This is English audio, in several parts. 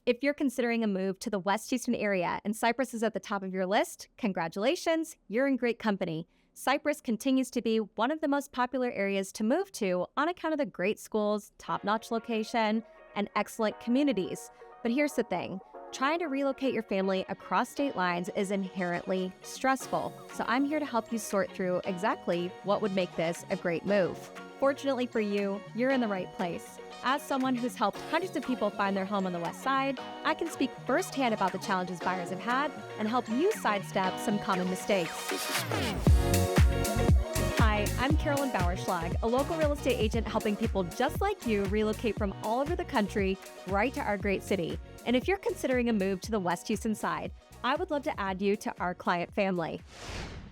If you're considering a move to the West Houston area and Cypress is at the top of your list, congratulations, you're in great company. Cypress continues to be one of the most popular areas to move to on account of the great schools, top-notch location, and excellent communities. But here's the thing. Trying to relocate your family across state lines is inherently stressful. So I'm here to help you sort through exactly what would make this a great move. Fortunately for you, you're in the right place. As someone who's helped hundreds of people find their home on the West Side, I can speak firsthand about the challenges buyers have had and help you sidestep some common mistakes. Hi, I'm Carolyn Bauerschlag, a local real estate agent helping people just like you relocate from all over the country right to our great city. And if you're considering a move to the West Houston side, I would love to add you to our client family.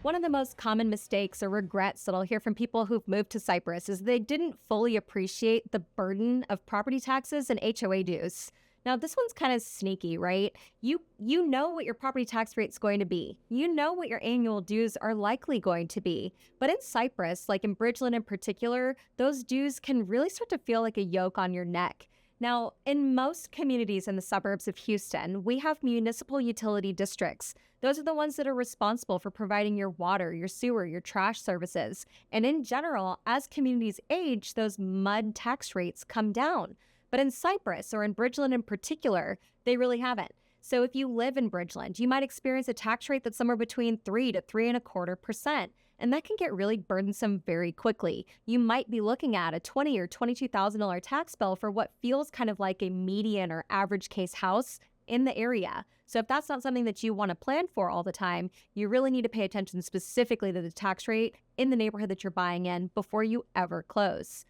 One of the most common mistakes or regrets that I'll hear from people who've moved to Cypress is they didn't fully appreciate the burden of property taxes and HOA dues. Now, this one's kind of sneaky, right? You know what your property tax rate's going to be. You know what your annual dues are likely going to be. But in Cypress, like in Bridgeland in particular, those dues can really start to feel like a yoke on your neck. Now, in most communities in the suburbs of Houston, we have municipal utility districts. Those are the ones that are responsible for providing your water, your sewer, your trash services. And in general, as communities age, those MUD tax rates come down. But in Cypress, or in Bridgeland in particular, they really haven't. So if you live in Bridgeland, you might experience a tax rate that's somewhere between 3 to 3.25%. And that can get really burdensome very quickly. You might be looking at a $20,000 or $22,000 tax bill for what feels kind of like a median or average case house in the area. So if that's not something that you want to plan for all the time, you really need to pay attention specifically to the tax rate in the neighborhood that you're buying in before you ever close.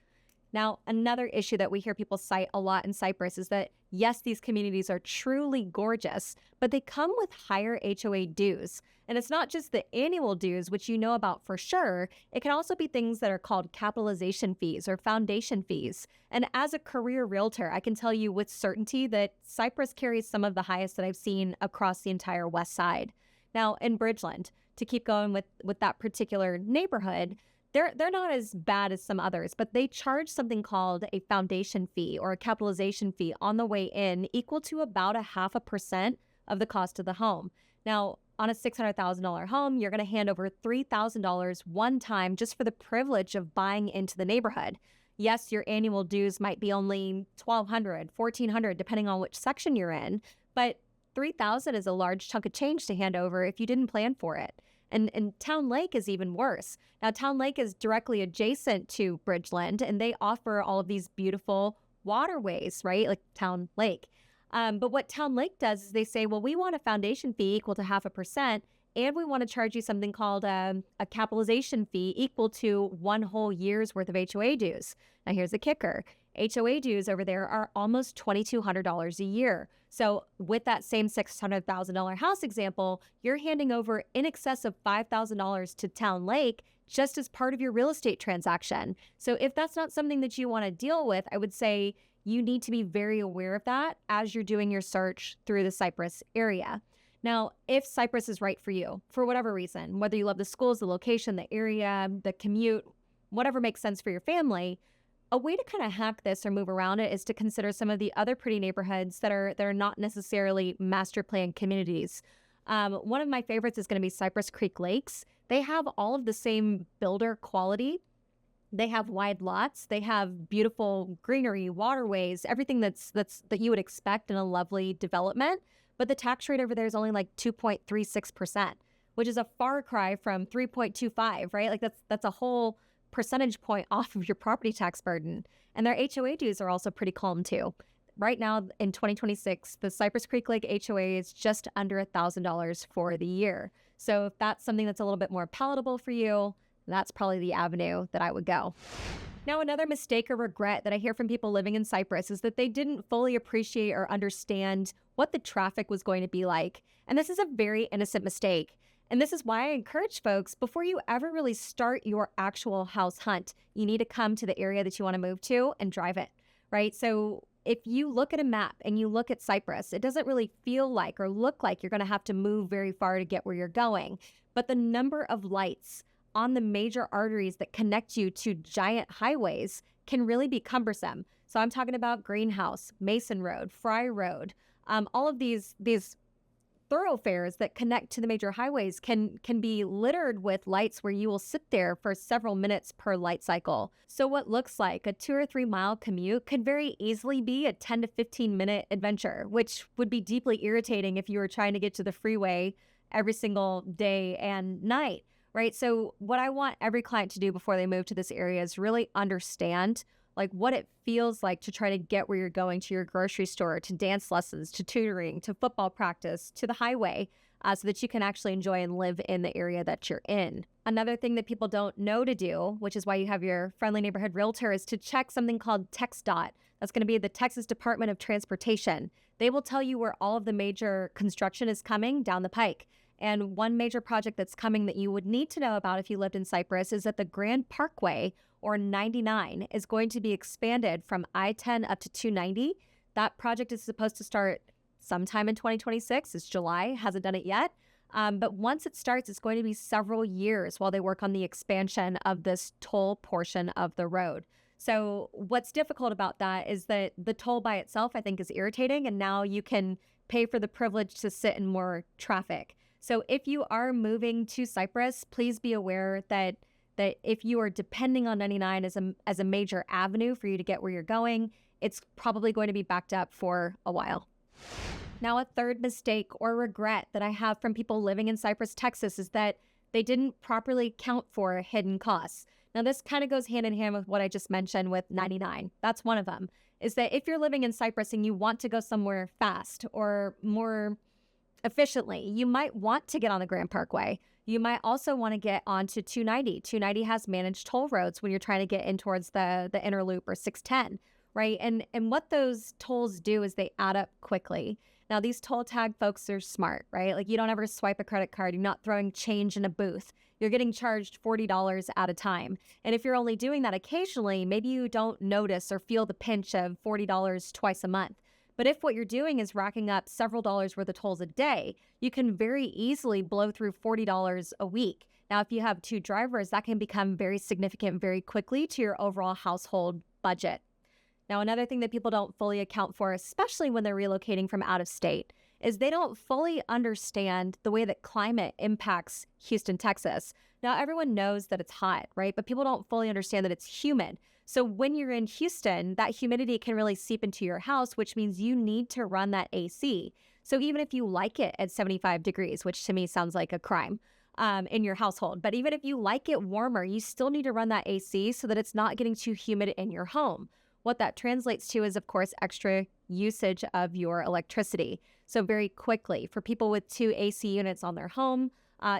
Now, another issue that we hear people cite a lot in Cypress is that, yes, these communities are truly gorgeous, but they come with higher HOA dues. And it's not just the annual dues, which you know about for sure. It can also be things that are called capitalization fees or foundation fees. And as a career realtor, I can tell you with certainty that Cypress carries some of the highest that I've seen across the entire West Side. Now, in Bridgeland, to keep going with that particular neighborhood, they're not as bad as some others, but they charge something called a foundation fee or a capitalization fee on the way in, equal to about 0.5% of the cost of the home. Now, on a $600,000 home, you're going to hand over $3,000 one time just for the privilege of buying into the neighborhood. Yes, your annual dues might be only $1,200, $1,400, depending on which section you're in, but $3,000 is a large chunk of change to hand over if you didn't plan for it. And Town Lake is even worse. Now, Town Lake is directly adjacent to Bridgeland, and they offer all of these beautiful waterways, right? Like Town Lake. But what Town Lake does is they say, well, we want a foundation fee equal to 0.5%, and we want to charge you something called a capitalization fee equal to one whole year's worth of HOA dues. Now, here's the kicker. HOA dues over there are almost $2,200 a year. So with that same $600,000 house example, you're handing over in excess of $5,000 to Town Lake just as part of your real estate transaction. So if that's not something that you want to deal with, I would say you need to be very aware of that as you're doing your search through the Cypress area. Now, if Cypress is right for you, for whatever reason, whether you love the schools, the location, the area, the commute, whatever makes sense for your family, a way to kind of hack this or move around it is to consider some of the other pretty neighborhoods that are not necessarily master plan communities. One of my favorites is going to be Cypress Creek Lakes. They have all of the same builder quality. They have wide lots. They have beautiful greenery, waterways, everything that you would expect in a lovely development. But the tax rate over there is only like 2.36%, which is a far cry from 3.25, right? Like that's a whole percentage point off of your property tax burden. And their HOA dues are also pretty calm too. Right now in 2026, the Cypress Creek Lake HOA is just under $1,000 for the year. So if that's something that's a little bit more palatable for you, that's probably the avenue that I would go. Now, another mistake or regret that I hear from people living in Cypress is that they didn't fully appreciate or understand what the traffic was going to be like. And this is a very innocent mistake. And this is why I encourage folks, before you ever really start your actual house hunt, you need to come to the area that you want to move to and drive it, right? So if you look at a map and you look at Cypress, it doesn't really feel like or look like you're going to have to move very far to get where you're going. But the number of lights on the major arteries that connect you to giant highways can really be cumbersome. So I'm talking about Greenhouse, Mason Road, Fry Road, All of these thoroughfares that connect to the major highways can be littered with lights where you will sit there for several minutes per light cycle. So what looks like a 2 or 3 mile commute could very easily be a 10 to 15 minute adventure, which would be deeply irritating if you were trying to get to the freeway every single day and night, right? So what I want every client to do before they move to this area is really understand like what it feels like to try to get where you're going, to your grocery store, to dance lessons, to tutoring, to football practice, to the highway, so that you can actually enjoy and live in the area that you're in. Another thing that people don't know to do, which is why you have your friendly neighborhood realtor, is to check something called TxDOT. That's going to be the Texas Department of Transportation. They will tell you where all of the major construction is coming down the pike. And one major project that's coming that you would need to know about if you lived in Cypress is that the Grand Parkway, or 99, is going to be expanded from I-10 up to 290. That project is supposed to start sometime in 2026. It's July, hasn't done it yet. But once it starts, it's going to be several years while they work on the expansion of this toll portion of the road. So what's difficult about that is that the toll by itself, I think, is irritating, and now you can pay for the privilege to sit in more traffic. So if you are moving to Cypress, please be aware that if you are depending on 99 as a major avenue for you to get where you're going, it's probably going to be backed up for a while. Now, a third mistake or regret that I have from people living in Cypress, Texas, is that they didn't properly account for hidden costs. Now, this kind of goes hand in hand with what I just mentioned with 99. That's one of them, is that if you're living in Cypress and you want to go somewhere fast or more efficiently, you might want to get on the Grand Parkway. You might also want to get onto 290. 290 has managed toll roads when you're trying to get in towards the inner loop, or 610, right? And what those tolls do is they add up quickly. Now, these toll tag folks are smart, right? Like, you don't ever swipe a credit card. You're not throwing change in a booth. You're getting charged $40 at a time. And if you're only doing that occasionally, maybe you don't notice or feel the pinch of $40 twice a month. But if what you're doing is racking up several dollars worth of tolls a day, you can very easily blow through $40 a week. Now, if you have 2 drivers, that can become very significant very quickly to your overall household budget. Now, another thing that people don't fully account for, especially when they're relocating from out of state, is they don't fully understand the way that climate impacts Houston, Texas. Now, everyone knows that it's hot, right? But people don't fully understand that it's humid. So when you're in Houston, that humidity can really seep into your house, which means you need to run that AC. So even if you like it at 75 degrees, which to me sounds like a crime in your household, but even if you like it warmer, you still need to run that AC so that it's not getting too humid in your home. What that translates to is, of course, extra usage of your electricity. So very quickly, for people with 2 AC units on their home,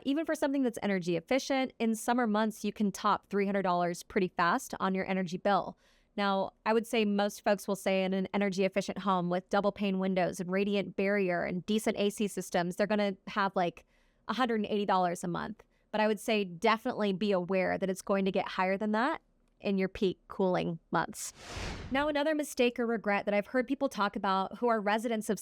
even for something that's energy efficient, in summer months, you can top $300 pretty fast on your energy bill. Now, I would say most folks will say in an energy efficient home with double pane windows and radiant barrier and decent AC systems, they're going to have like $180 a month. But I would say definitely be aware that it's going to get higher than that in your peak cooling months. Now, another mistake or regret that I've heard people talk about who are residents of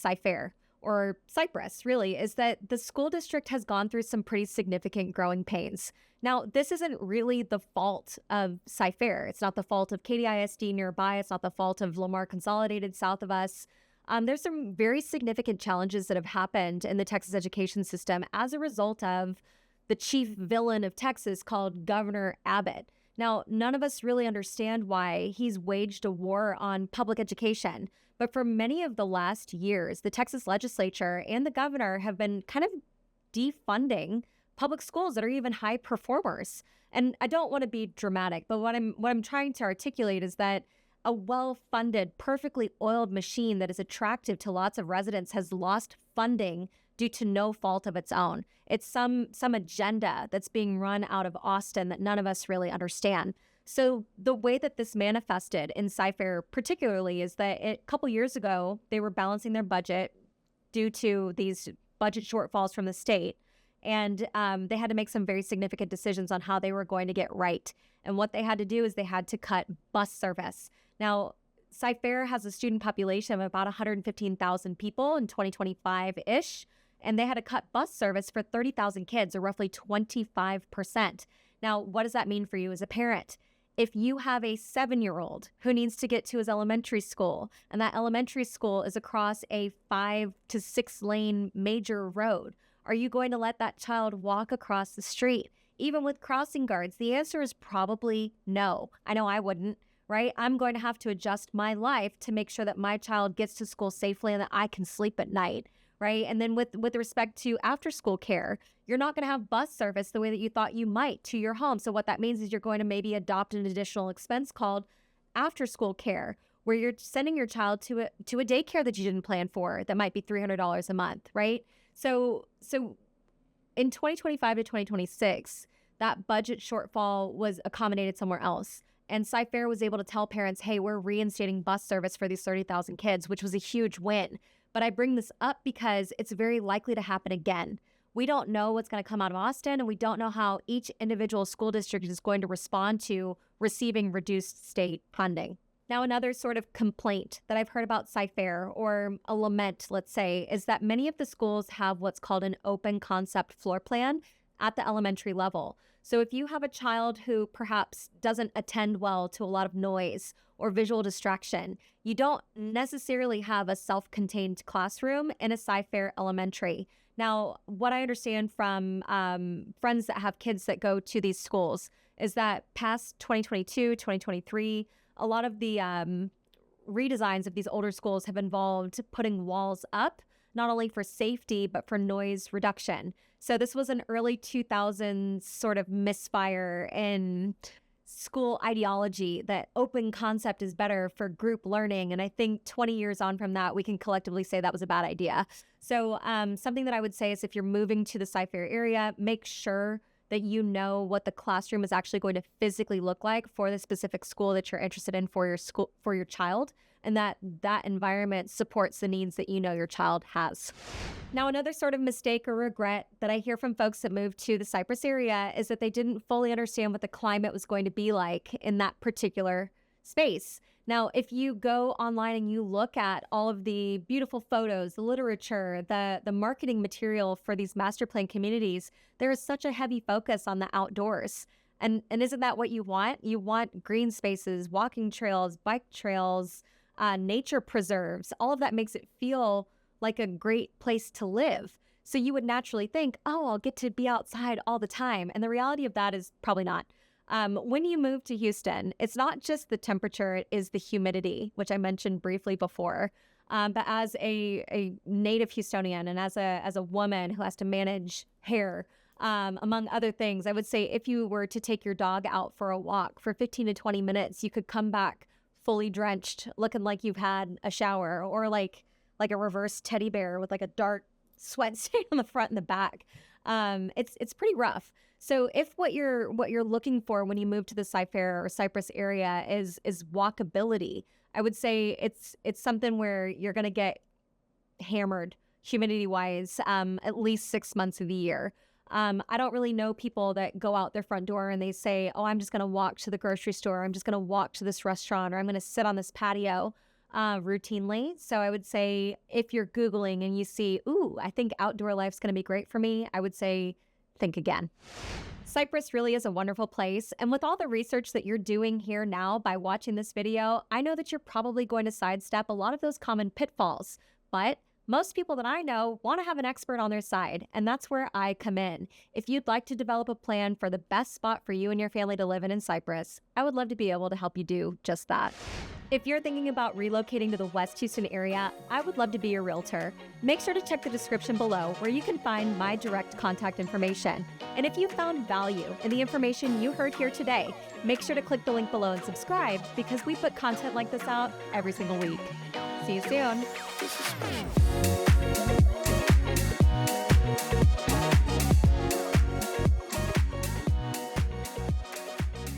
or Cypress, really, is that the school district has gone through some pretty significant growing pains. Now, this isn't really the fault of Cypher. It's not the fault of KDISD nearby. It's not the fault of Lamar Consolidated south of us. There's some very significant challenges that have happened in the Texas education system as a result of the chief villain of Texas called Governor Abbott. Now, none of us really understand why he's waged a war on public education. But for many of the last years, the Texas legislature and the governor have been kind of defunding public schools that are even high performers. And I don't want to be dramatic, but what I'm trying to articulate is that a well-funded, perfectly oiled machine that is attractive to lots of residents has lost funding due to no fault of its own. It's some agenda that's being run out of Austin that none of us really understand. So the way that this manifested in Cypher particularly is that a couple years ago, they were balancing their budget due to these budget shortfalls from the state. And they had to make some very significant decisions on how they were going to get right. And what they had to do is they had to cut bus service. Now, Cypher has a student population of about 115,000 people in 2025-ish. And they had to cut bus service for 30,000 kids, or roughly 25%. Now, what does that mean for you as a parent? If you have a 7-year-old who needs to get to his elementary school, and that elementary school is across a 5 to 6 lane major road, are you going to let that child walk across the street? Even with crossing guards, the answer is probably no. I know I wouldn't, right? I'm going to have to adjust my life to make sure that my child gets to school safely and that I can sleep at night, right? And then with respect to after school care, you're not going to have bus service the way that you thought you might to your home. So what that means is you're going to maybe adopt an additional expense called after school care, where you're sending your child to a daycare that you didn't plan for that might be $300 a month, right? So in 2025 to 2026, that budget shortfall was accommodated somewhere else. And Cypher was able to tell parents, hey, we're reinstating bus service for these 30,000 kids, which was a huge win. But I bring this up because it's very likely to happen again. We don't know what's going to come out of Austin, and we don't know how each individual school district is going to respond to receiving reduced state funding. Now, another sort of complaint that I've heard about Cypher, or a lament, let's say, is that many of the schools have what's called an open concept floor plan at the elementary level. So if you have a child who perhaps doesn't attend well to a lot of noise or visual distraction, you don't necessarily have a self-contained classroom in a Cypher elementary. Now, what I understand from friends that have kids that go to these schools is that past 2022, 2023, a lot of the redesigns of these older schools have involved putting walls up, not only for safety, but for noise reduction. So this was an early 2000s sort of misfire in school ideology that open concept is better for group learning. And I think 20 years on from that, we can collectively say that was a bad idea. So something that I would say is if you're moving to the Cypher area, make sure that you know what the classroom is actually going to physically look like for the specific school that you're interested in for your school, for your child, and that environment supports the needs that you know your child has. Now, another sort of mistake or regret that I hear from folks that moved to the Cypress area is that they didn't fully understand what the climate was going to be like in that particular space. Now, if you go online and you look at all of the beautiful photos, the literature, the marketing material for these master plan communities, there is such a heavy focus on the outdoors. And isn't that what you want? You want green spaces, walking trails, bike trails, nature preserves. All of that makes it feel like a great place to live. So you would naturally think, oh, I'll get to be outside all the time. And the reality of that is probably not. When you move to Houston, it's not just the temperature, it is the humidity, which I mentioned briefly before. But as a native Houstonian and as a woman who has to manage hair, among other things, I would say if you were to take your dog out for a walk for 15 to 20 minutes, you could come back fully drenched, looking like you've had a shower, or like a reverse teddy bear with like a dark sweat stain on the front and the back. It's pretty rough. So if what you're looking for when you move to the Cypher or Cypress area is walkability, I would say it's something where you're going to get hammered humidity wise at least 6 months of the year. I don't really know people that go out their front door and they say, oh, I'm just going to walk to the grocery store. I'm just going to walk to this restaurant, or I'm going to sit on this patio routinely. So I would say if you're Googling and you see, ooh, I think outdoor life's going to be great for me, I would say think again. Cypress really is a wonderful place. And with all the research that you're doing here now by watching this video, I know that you're probably going to sidestep a lot of those common pitfalls. But most people that I know want to have an expert on their side, and that's where I come in. If you'd like to develop a plan for the best spot for you and your family to live in Cypress, I would love to be able to help you do just that. If you're thinking about relocating to the West Houston area, I would love to be your realtor. Make sure to check the description below where you can find my direct contact information. And if you found value in the information you heard here today, make sure to click the link below and subscribe, because we put content like this out every single week. See you soon.